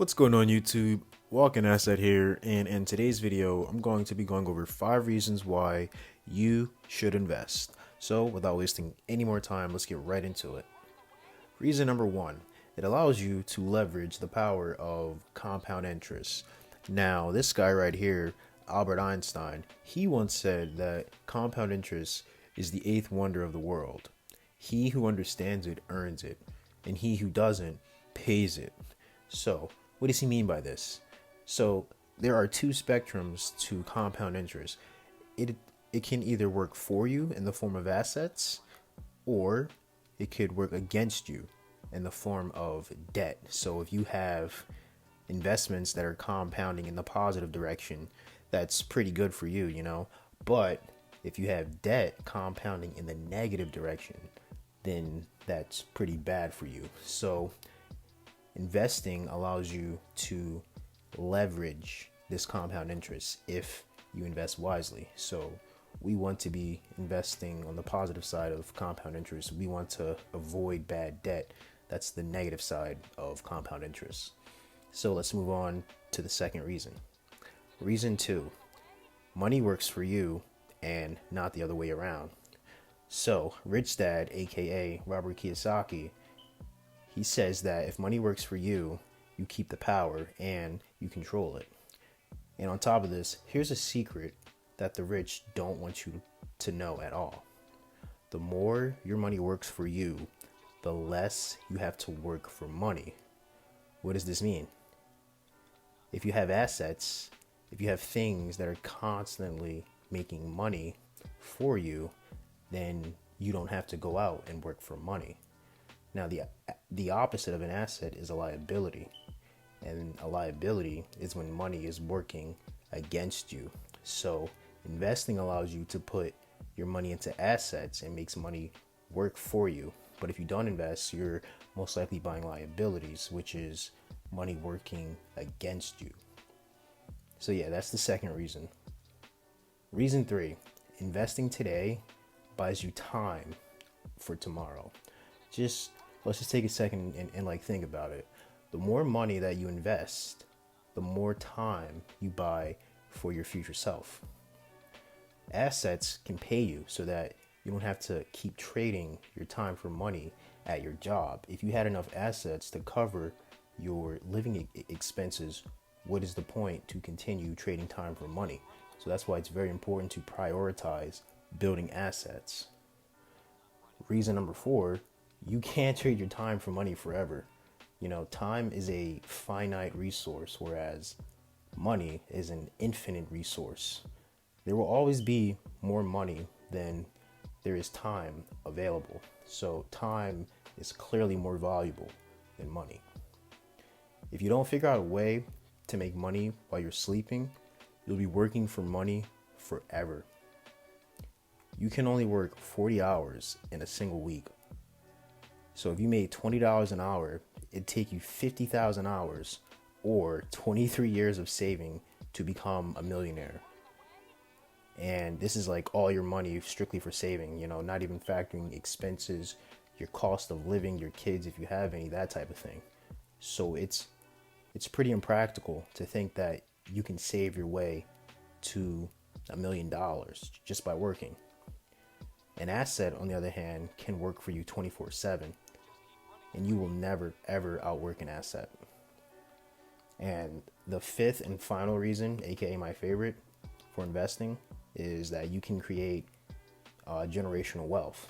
What's going on YouTube? Walking Asset here, and in today's video I'm going to be going over 5 reasons why you should invest. So without wasting any more time, let's get right into it. Reason number 1, it allows you to leverage the power of compound interest. Now this guy right here, Albert Einstein, he once said that compound interest is the 8th wonder of the world. He who understands it earns it, and he who doesn't pays it. So what does he mean by this? So there are two spectrums to compound interest. It can either work for you in the form of assets, or it could work against you in the form of debt. So if you have investments that are compounding in the positive direction, that's pretty good for you. But if you have debt compounding in the negative direction, then that's pretty bad for you. So investing allows you to leverage this compound interest if you invest wisely. So we want to be investing on the positive side of compound interest. We want to avoid bad debt. That's the negative side of compound interest. So let's move on to the second reason. Reason 2, money works for you and not the other way around. So Rich Dad, aka Robert Kiyosaki, he says that if money works for you, you keep the power and you control it. And on top of this, here's a secret that the rich don't want you to know at all. The more your money works for you, the less you have to work for money. What does this mean? If you have assets, if you have things that are constantly making money for you, then you don't have to go out and work for money. Now, the opposite of an asset is a liability. And a liability is when money is working against you. So investing allows you to put your money into assets and makes money work for you. But if you don't invest, you're most likely buying liabilities, which is money working against you. So yeah, that's the second reason. Reason 3, investing today buys you time for tomorrow. Let's just take a second and think about it. The more money that you invest, the more time you buy for your future self. Assets can pay you so that you don't have to keep trading your time for money at your job. If you had enough assets to cover your living expenses, what is the point to continue trading time for money? So that's why it's very important to prioritize building assets. Reason number 4, you can't trade your time for money forever. Time is a finite resource, whereas money is an infinite resource. There will always be more money than there is time available. So time is clearly more valuable than money. If you don't figure out a way to make money while you're sleeping, you'll be working for money forever. You can only work 40 hours in a single week. So if you made $20 an hour, it'd take you 50,000 hours or 23 years of saving to become a millionaire. And this is like all your money strictly for saving, not even factoring expenses, your cost of living, your kids, if you have any, that type of thing. So it's pretty impractical to think that you can save your way to $1 million just by working. An asset, on the other hand, can work for you 24/7, and you will never, ever outwork an asset. And the 5th and final reason, aka my favorite, for investing is that you can create generational wealth.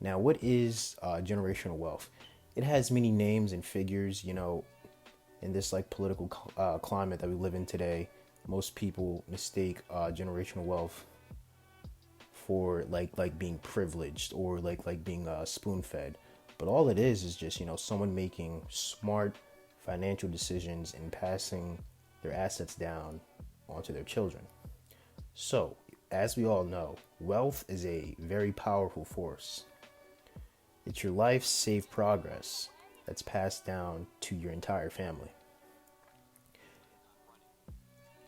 Now, what is generational wealth? It has many names and figures, in this political climate that we live in today. Most people mistake generational wealth for like being privileged or like being spoon fed. But all it is just, someone making smart financial decisions and passing their assets down onto their children. So, as we all know, wealth is a very powerful force. It's your life's saved progress that's passed down to your entire family.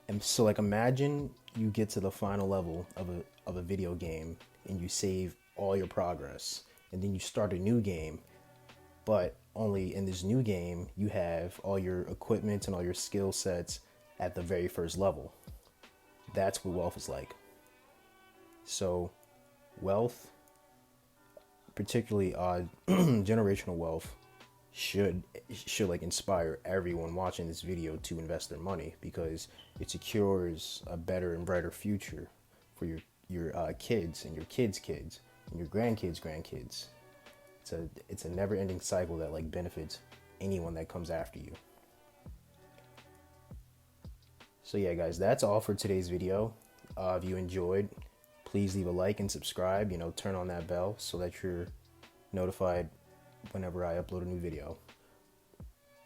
And so imagine you get to the final level of a video game and you save all your progress, and then you start a new game, But only in this new game, you have all your equipment and all your skill sets at the very first level. That's what wealth is like. So, wealth, particularly generational wealth, should like inspire everyone watching this video to invest their money, because it secures a better and brighter future for your kids and your kids' kids and your grandkids. It's a never-ending cycle that like benefits anyone that comes after you. So yeah, guys, that's all for today's video. If you enjoyed, please leave a like and subscribe. Turn on that bell so that you're notified whenever I upload a new video.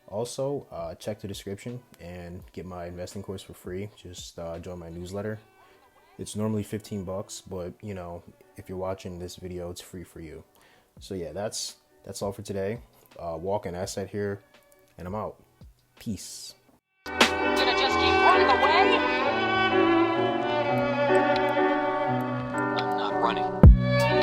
Also, check the description and get my investing course for free. Just join my newsletter. It's normally $15, but if you're watching this video, it's free for you. So yeah, that's all for today. Walking Asset here, and I'm out. Peace. Gonna just keep running away?